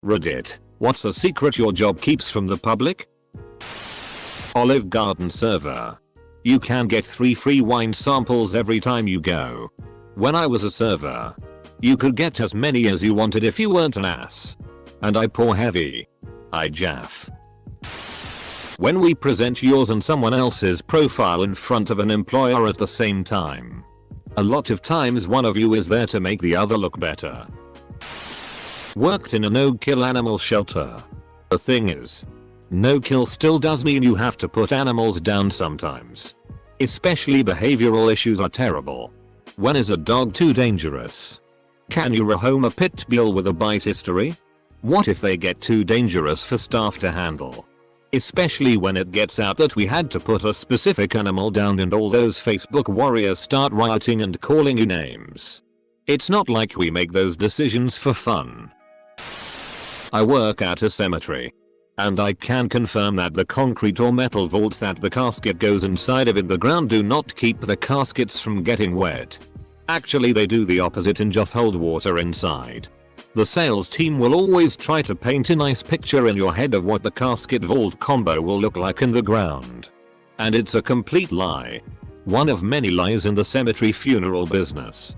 Reddit, what's a secret your job keeps from the public? Olive Garden server. You can get 3 free wine samples every time you go. When I was a server, you could get as many as you wanted if you weren't an ass. And I pour heavy. I jaff. When we present yours and someone else's profile in front of an employer at the same time, a lot of times one of you is there to make the other look better. Worked in a no-kill animal shelter. The thing is, no-kill still does mean you have to put animals down sometimes. Especially behavioral issues are terrible. When is a dog too dangerous? Can you rehome a pit bull with a bite history? What if they get too dangerous for staff to handle? Especially when it gets out that we had to put a specific animal down and all those Facebook warriors start rioting and calling you names. It's not like we make those decisions for fun. I work at a cemetery. And I can confirm that the concrete or metal vaults that the casket goes inside of in the ground do not keep the caskets from getting wet. Actually they do the opposite and just hold water inside. The sales team will always try to paint a nice picture in your head of what the casket vault combo will look like in the ground. And it's a complete lie. One of many lies in the cemetery funeral business.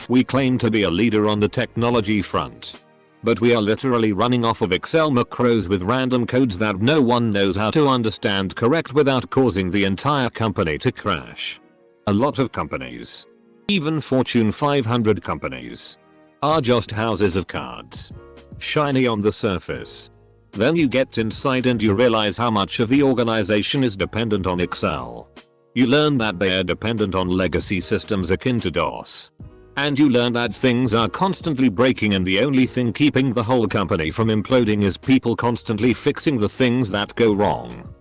We claim to be a leader on the technology front. But we are literally running off of Excel macros with random codes that no one knows how to understand correct without causing the entire company to crash. A lot of companies, even Fortune 500 companies, are just houses of cards. Shiny on the surface. Then you get inside and you realize how much of the organization is dependent on Excel. You learn that they are dependent on legacy systems akin to DOS. And you learn that things are constantly breaking and the only thing keeping the whole company from imploding is people constantly fixing the things that go wrong.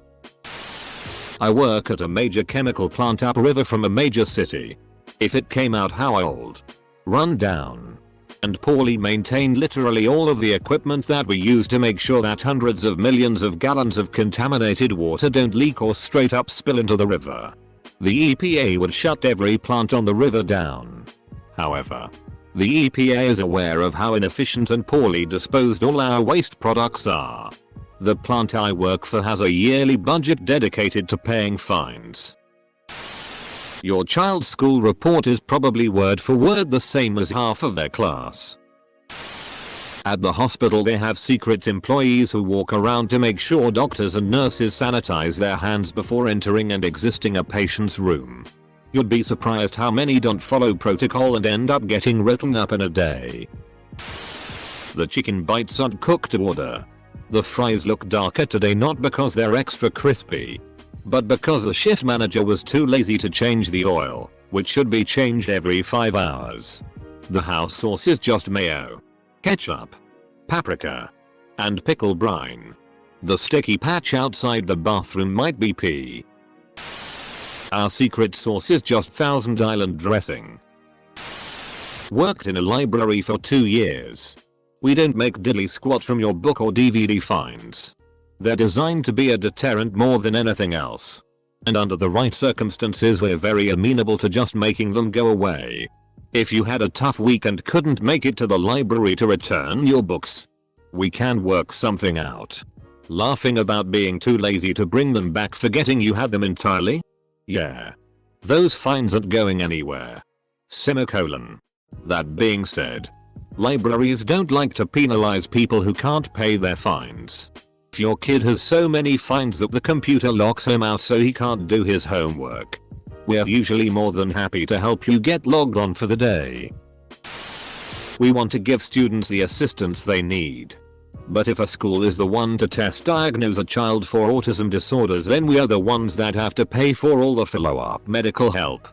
I work at a major chemical plant upriver from a major city. If it came out how old, run down, and poorly maintained literally all of the equipment that we use to make sure that hundreds of millions of gallons of contaminated water don't leak or straight up spill into the river, the EPA would shut every plant on the river down. However, the EPA is aware of how inefficient and poorly disposed all our waste products are. The plant I work for has a yearly budget dedicated to paying fines. Your child's school report is probably word for word the same as half of their class. At the hospital they have secret employees who walk around to make sure doctors and nurses sanitize their hands before entering and exiting a patient's room. You'd be surprised how many don't follow protocol and end up getting written up in a day. The chicken bites aren't cooked to order. The fries look darker today not because they're extra crispy, but because the shift manager was too lazy to change the oil, which should be changed every 5 hours. The house sauce is just mayo, ketchup, paprika, and pickle brine. The sticky patch outside the bathroom might be pee. Our secret sauce is just Thousand Island dressing. Worked in a library for 2 years. We don't make diddly squat from your book or DVD fines. They're designed to be a deterrent more than anything else. And under the right circumstances we're very amenable to just making them go away. If you had a tough week and couldn't make it to the library to return your books, we can work something out. Laughing about being too lazy to bring them back, forgetting you had them entirely? Yeah. Those fines aren't going anywhere. Semicolon. That being said, libraries don't like to penalize people who can't pay their fines. If your kid has so many fines that the computer locks him out so he can't do his homework, we're usually more than happy to help you get logged on for the day. We want to give students the assistance they need. But if a school is the one to diagnose a child for autism disorders, then we are the ones that have to pay for all the follow-up medical help.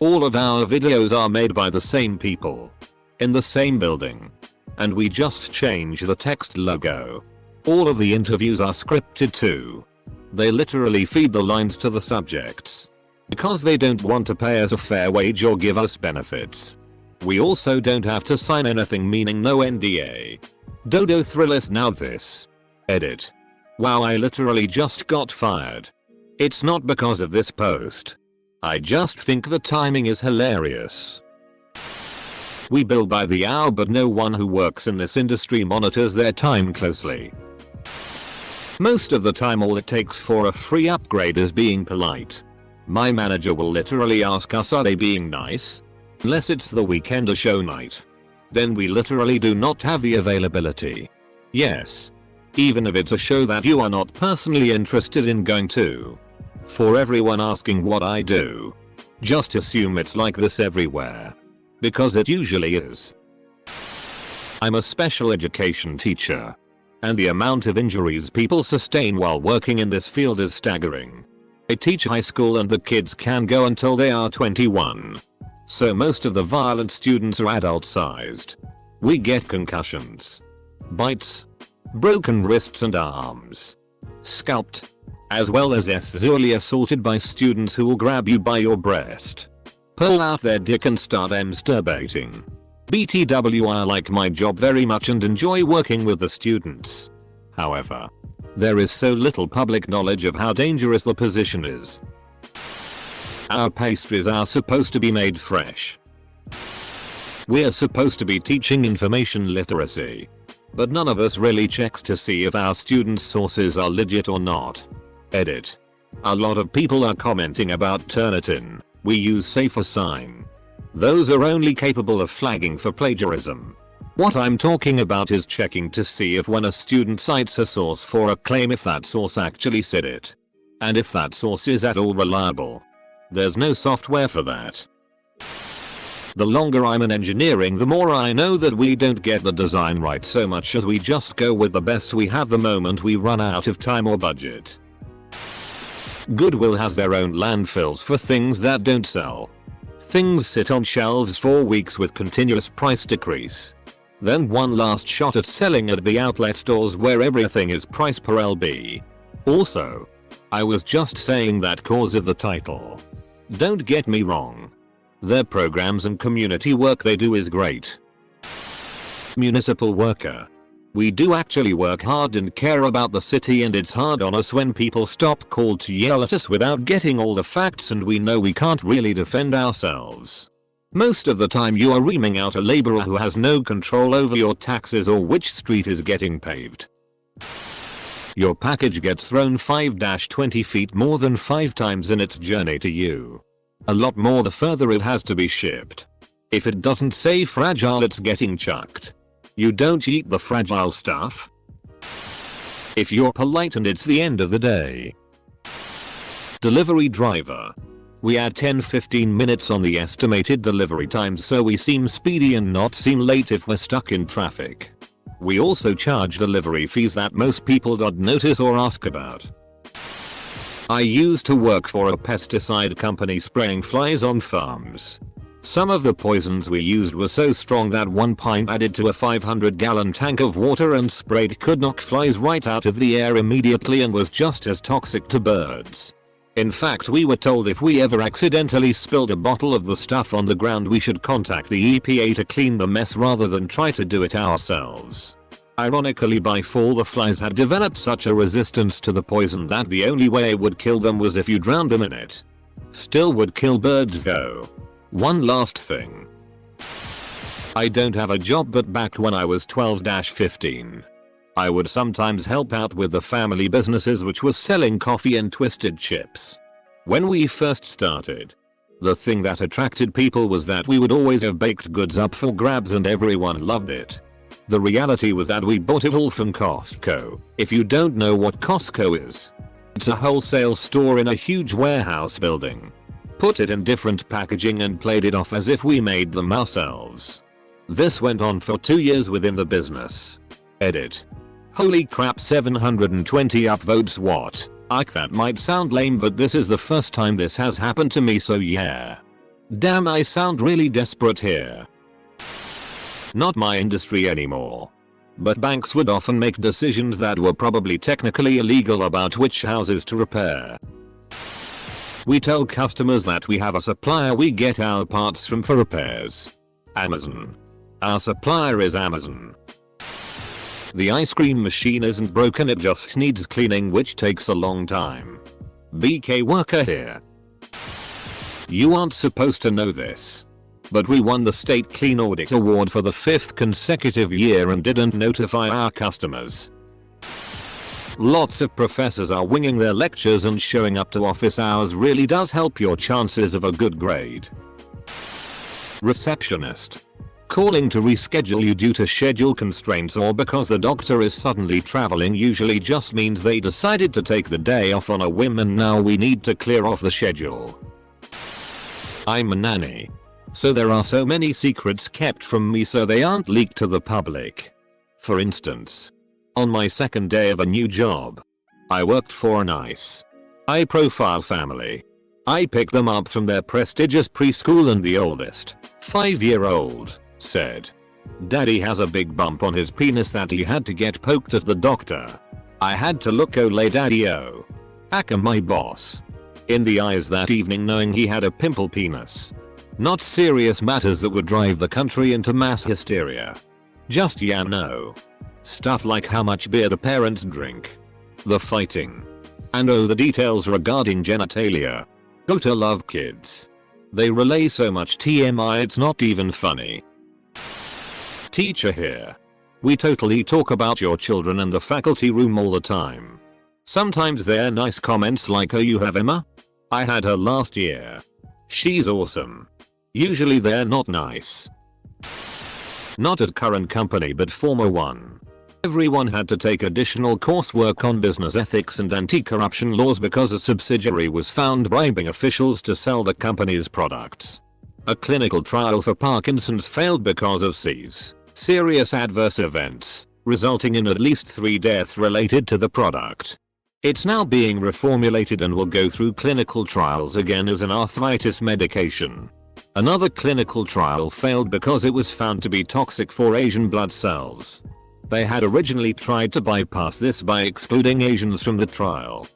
All of our videos are made by the same people, in the same building, and we just change the text logo. All of the interviews are scripted too. They literally feed the lines to the subjects, because they don't want to pay us a fair wage or give us benefits. We also don't have to sign anything, meaning no NDA. Dodo Thrillist now this. Edit. Wow, I literally just got fired. It's not because of this post. I just think the timing is hilarious. We bill by the hour, but no one who works in this industry monitors their time closely. Most of the time all it takes for a free upgrade is being polite. My manager will literally ask us, are they being nice? Unless it's the weekend or show night. Then we literally do not have the availability. Yes. Even if it's a show that you are not personally interested in going to. For everyone asking what I do, just assume it's like this everywhere. Because it usually is. I'm a special education teacher. And the amount of injuries people sustain while working in this field is staggering. I teach high school and the kids can go until they are 21. So most of the violent students are adult sized. We get concussions, bites, broken wrists and arms, scalped, as well as sexually assaulted by students who will grab you by your breast, pull out their dick and start masturbating. BTW, I like my job very much and enjoy working with the students. However, there is so little public knowledge of how dangerous the position is. Our pastries are supposed to be made fresh. We're supposed to be teaching information literacy. But none of us really checks to see if our students' sources are legit or not. Edit. A lot of people are commenting about Turnitin. We use safer sign. Those are only capable of flagging for plagiarism. What I'm talking about is checking to see if when a student cites a source for a claim, if that source actually said it. And if that source is at all reliable. There's no software for that. The longer I'm in engineering, the more I know that we don't get the design right so much as we just go with the best we have the moment we run out of time or budget. Goodwill has their own landfills for things that don't sell. Things sit on shelves for weeks with continuous price decrease. Then one last shot at selling at the outlet stores where everything is price per LB. Also, I was just saying that cause of the title. Don't get me wrong. Their programs and community work they do is great. Municipal worker. We do actually work hard and care about the city, and it's hard on us when people stop cold to yell at us without getting all the facts, and we know we can't really defend ourselves. Most of the time you are reaming out a laborer who has no control over your taxes or which street is getting paved. Your package gets thrown 5-20 feet more than 5 times in its journey to you. A lot more the further it has to be shipped. If it doesn't say fragile, it's getting chucked. You don't eat the fragile stuff. If you're polite and it's the end of the day. Delivery driver. We add 10-15 minutes on the estimated delivery times so we seem speedy and not seem late if we're stuck in traffic. We also charge delivery fees that most people don't notice or ask about. I used to work for a pesticide company spraying flies on farms. Some of the poisons we used were so strong that 1 pint added to a 500-gallon tank of water and sprayed could knock flies right out of the air immediately and was just as toxic to birds. In fact, we were told if we ever accidentally spilled a bottle of the stuff on the ground, we should contact the EPA to clean the mess rather than try to do it ourselves. Ironically, by fall the flies had developed such a resistance to the poison that the only way it would kill them was if you drowned them in it. Still would kill birds though. One last thing. I don't have a job, but back when I was 12-15. I would sometimes help out with the family businesses, which was selling coffee and twisted chips. When we first started, the thing that attracted people was that we would always have baked goods up for grabs and everyone loved it. The reality was that we bought it all from Costco. If you don't know what Costco is, it's a wholesale store in a huge warehouse building. Put it in different packaging and played it off as if we made them ourselves. This went on for 2 years within the business. Edit. Holy crap, 720 upvotes. What? That might sound lame, but this is the first time this has happened to me, so yeah. Damn, I sound really desperate here. Not my industry anymore. But banks would often make decisions that were probably technically illegal about which houses to repair. We tell customers that we have a supplier we get our parts from for repairs. Amazon. Our supplier is Amazon. The ice cream machine isn't broken, it just needs cleaning, which takes a long time. BK worker here. You aren't supposed to know this. But we won the State Clean Audit Award for the 5th consecutive year and didn't notify our customers. Lots of professors are winging their lectures, and showing up to office hours really does help your chances of a good grade. Receptionist. Calling to reschedule you due to schedule constraints or because the doctor is suddenly traveling usually just means they decided to take the day off on a whim and now we need to clear off the schedule. I'm a nanny. So there are so many secrets kept from me so they aren't leaked to the public. For instance, on my second day of a new job, I worked for a nice, high-profile family. I picked them up from their prestigious preschool and the oldest, 5-year-old, said, "Daddy has a big bump on his penis that he had to get poked at the doctor." I had to look Ole Daddy-o, aka my boss, in the eyes that evening knowing he had a pimple penis. Not serious matters that would drive the country into mass hysteria. Just stuff like how much beer the parents drink, the fighting, and the details regarding genitalia. Gotta love kids. They relay so much TMI it's not even funny. Teacher here. We totally talk about your children in the faculty room all the time. Sometimes they're nice comments like, "Oh, you have Emma? I had her last year. She's awesome." Usually they're not nice. Not at current company but former one. Everyone had to take additional coursework on business ethics and anti-corruption laws because a subsidiary was found bribing officials to sell the company's products. A clinical trial for Parkinson's failed because of serious adverse events, resulting in at least 3 deaths related to the product. It's now being reformulated and will go through clinical trials again as an arthritis medication. Another clinical trial failed because it was found to be toxic for Asian blood cells. They had originally tried to bypass this by excluding Asians from the trial.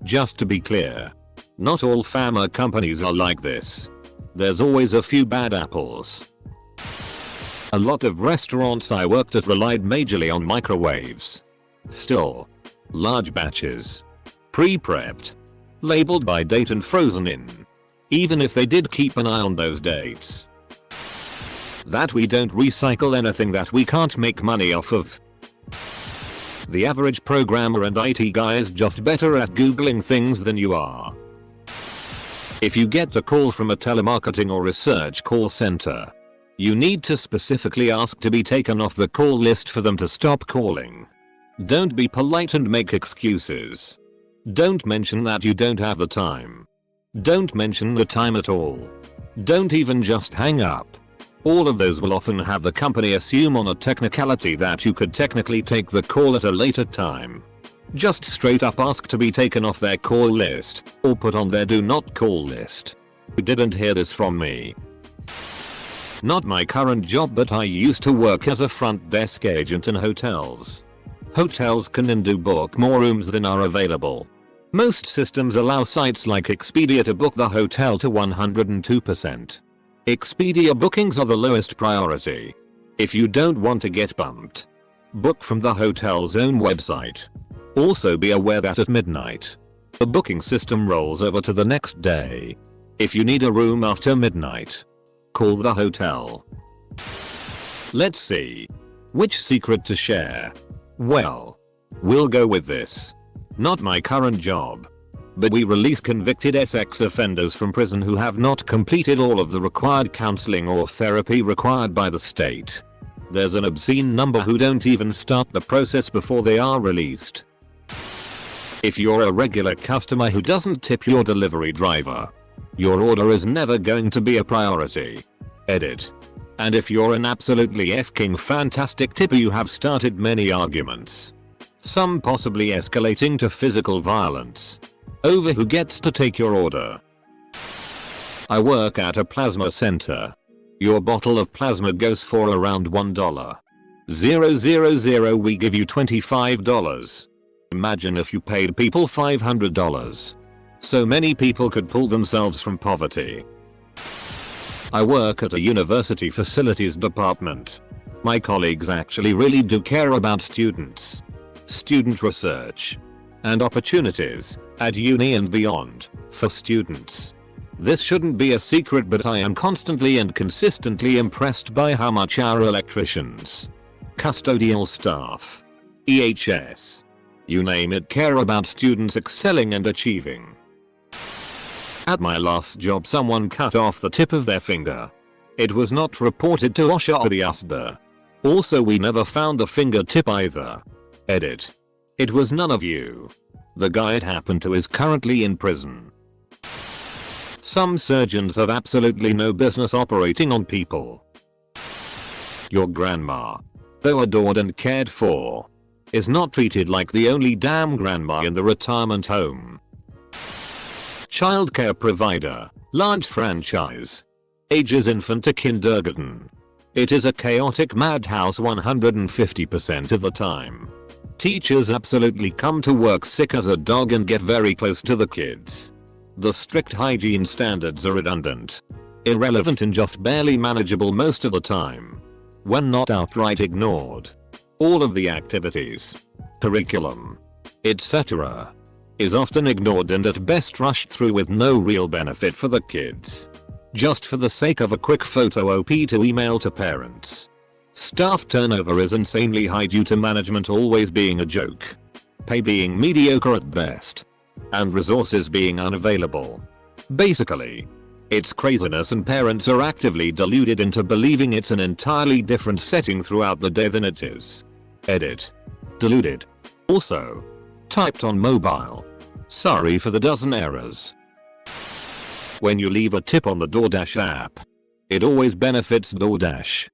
Just to be clear, not all pharma companies are like this. There's always a few bad apples. A lot of restaurants I worked at relied majorly on microwaves. Still, large batches, pre-prepped, labeled by date and frozen in. Even if they did keep an eye on those dates. That we don't recycle anything that we can't make money off of. The average programmer and IT guy is just better at googling things than you are. If you get a call from a telemarketing or research call center, you need to specifically ask to be taken off the call list for them to stop calling. Don't be polite and make excuses. Don't mention that you don't have the time. Don't mention the time at all. Don't even just hang up. All of those will often have the company assume on a technicality that you could technically take the call at a later time. Just straight up ask to be taken off their call list or put on their do not call list. You didn't hear this from me. Not my current job, but I used to work as a front desk agent in hotels. Hotels can do book more rooms than are available. Most systems allow sites like Expedia to book the hotel to 102%. Expedia bookings are the lowest priority. If you don't want to get bumped, book from the hotel's own website. Also be aware that at midnight, the booking system rolls over to the next day. If you need a room after midnight, call the hotel. Let's see. Which secret to share? Well, we'll go with this. Not my current job. But we release convicted sex offenders from prison who have not completed all of the required counseling or therapy required by the state. There's an obscene number who don't even start the process before they are released. If you're a regular customer who doesn't tip your delivery driver, your order is never going to be a priority. Edit. And if you're an absolutely f***ing fantastic tipper, you have started many arguments. Some possibly escalating to physical violence. Over who gets to take your order. I work at a plasma center. Your bottle of plasma goes for around $1. 000 we give you $25. Imagine if you paid people $500. So many people could pull themselves from poverty. I work at a university facilities department. My colleagues actually really do care about students, student research, and opportunities at uni and beyond for students. This shouldn't be a secret, but I am constantly and consistently impressed by how much our electricians, custodial staff, EHS, you name it, care about students excelling and achieving. At my last job, someone cut off the tip of their finger. It was not reported to OSHA or the USDA. Also, we never found the fingertip either. Edit. It was none of you. The guy it happened to is currently in prison. Some surgeons have absolutely no business operating on people. Your grandma, though adored and cared for, is not treated like the only damn grandma in the retirement home. Childcare provider, large franchise, ages infant to kindergarten. It is a chaotic madhouse 150% of the time. Teachers absolutely come to work sick as a dog and get very close to the kids. The strict hygiene standards are redundant, irrelevant, and just barely manageable most of the time, when not outright ignored. All of the activities, curriculum, etc. is often ignored and at best rushed through with no real benefit for the kids, just for the sake of a quick photo op to email to parents. Staff turnover is insanely high due to management always being a joke, pay being mediocre at best, and resources being unavailable. Basically, it's craziness, and parents are actively deluded into believing it's an entirely different setting throughout the day than it is. Edit. Deluded. Also, typed on mobile. Sorry for the dozen errors. When you leave a tip on the DoorDash app, it always benefits DoorDash,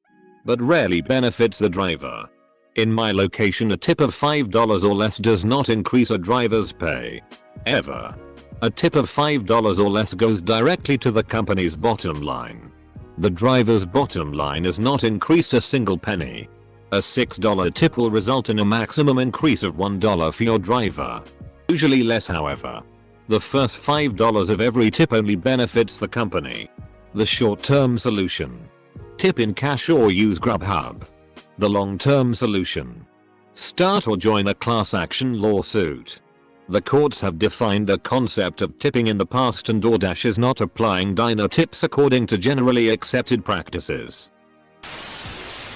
but rarely benefits the driver. In my location, a tip of $5 or less does not increase a driver's pay. Ever. A tip of $5 or less goes directly to the company's bottom line. The driver's bottom line is not increased a single penny. A $6 tip will result in a maximum increase of $1 for your driver. Usually less, however. The first $5 of every tip only benefits the company. The short-term solution: tip in cash or use Grubhub. The long-term solution: start or join a class action lawsuit. The courts have defined the concept of tipping in the past, and DoorDash is not applying diner tips according to generally accepted practices.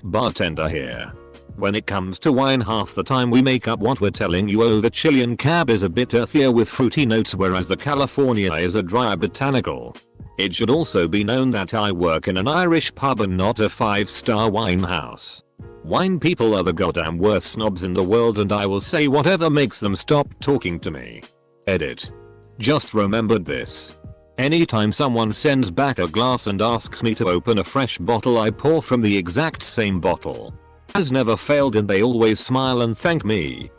Bartender here. When it comes to wine, half the time we make up what we're telling you. Oh, the Chilean Cab is a bit earthier with fruity notes, whereas the California is a drier botanical. It should also be known that I work in an Irish pub and not a 5-star wine house. Wine people are the goddamn worst snobs in the world, and I will say whatever makes them stop talking to me. Edit. Just remembered this. Anytime someone sends back a glass and asks me to open a fresh bottle, I pour from the exact same bottle. Has never failed, and they always smile and thank me.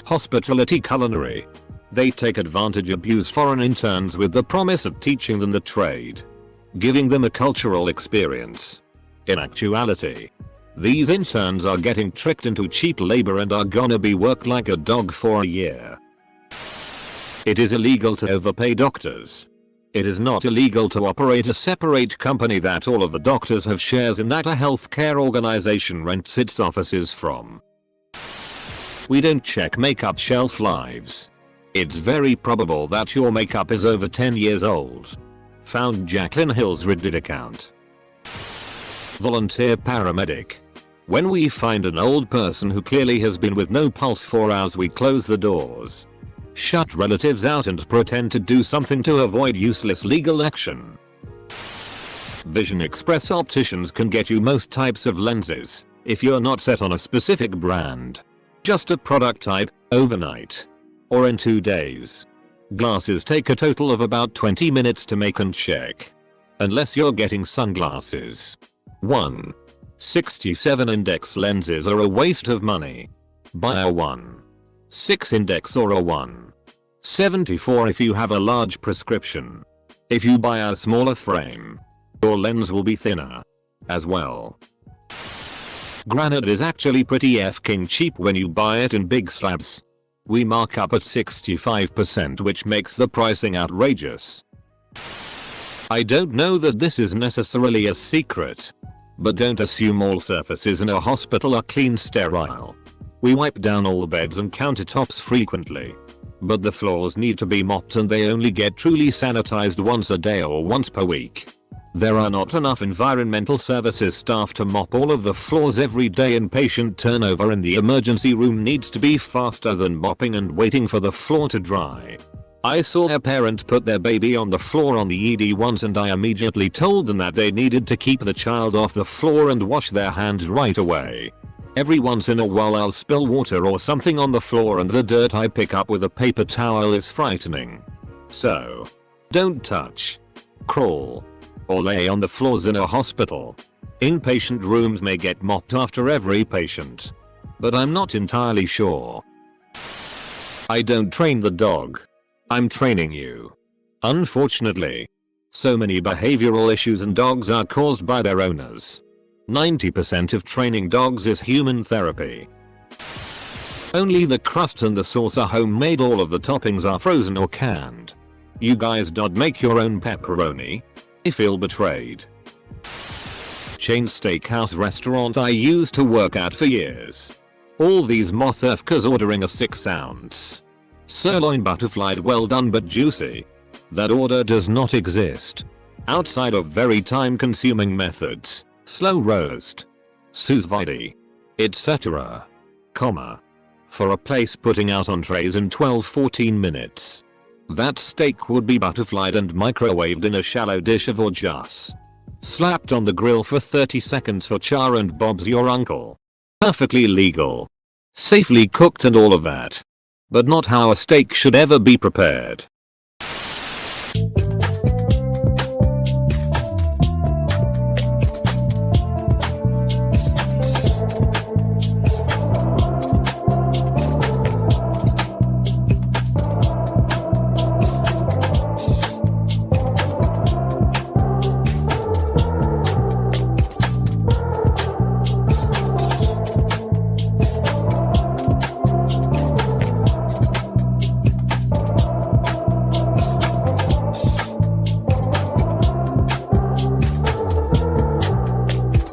Hospitality culinary. They take advantage, abuse foreign interns with the promise of teaching them the trade, giving them a cultural experience. In actuality, these interns are getting tricked into cheap labor and are gonna be worked like a dog for a year. It is illegal to overpay doctors. It is not illegal to operate a separate company that all of the doctors have shares in, that a healthcare organization rents its offices from. We don't check makeup shelf lives. It's very probable that your makeup is over 10 years old. Found Jaclyn Hill's Reddit account. Volunteer paramedic. When we find an old person who clearly has been with no pulse for hours, we close the doors, shut relatives out, and pretend to do something to avoid useless legal action. Vision Express opticians can get you most types of lenses if you're not set on a specific brand. Just a product type, overnight, or in 2 days. Glasses take a total of about 20 minutes to make and check, unless you're getting sunglasses. 1.67 index lenses are a waste of money. Buy a 1.6 index or a 1.74 if you have a large prescription. If you buy a smaller frame, your lens will be thinner as well. Granite is actually pretty f***ing cheap when you buy it in big slabs. We mark up at 65%, which makes the pricing outrageous. I don't know that this is necessarily a secret, but don't assume all surfaces in a hospital are clean sterile. We wipe down all the beds and countertops frequently. But the floors need to be mopped and they only get truly sanitized once a day or once per week. There are not enough environmental services staff to mop all of the floors every day, and patient turnover in the emergency room needs to be faster than mopping and waiting for the floor to dry. I saw a parent put their baby on the floor on the ED once, and I immediately told them that they needed to keep the child off the floor and wash their hands right away. Every once in a while I'll spill water or something on the floor, and the dirt I pick up with a paper towel is frightening. So, don't touch, crawl, or lay on the floors in a hospital. Inpatient rooms may get mopped after every patient, but I'm not entirely sure. I don't train the dog. I'm training you. Unfortunately, so many behavioral issues in dogs are caused by their owners. 90% of training dogs is human therapy. Only the crust and the sauce are homemade, all of the toppings are frozen or canned. You guys don't make your own pepperoni? I feel betrayed. Chain steakhouse restaurant I used to work at for years. All these motherfuckers ordering a 6-ounce sirloin butterfly, well done but juicy. That order does not exist. Outside of very time consuming methods, slow roast, sous vide, etc. For a place putting out entrees in 12-14 minutes. That steak would be butterflied and microwaved in a shallow dish of or just slapped on the grill for 30 seconds for char and Bob's your uncle. Perfectly legal. Safely cooked and all of that. But not how a steak should ever be prepared.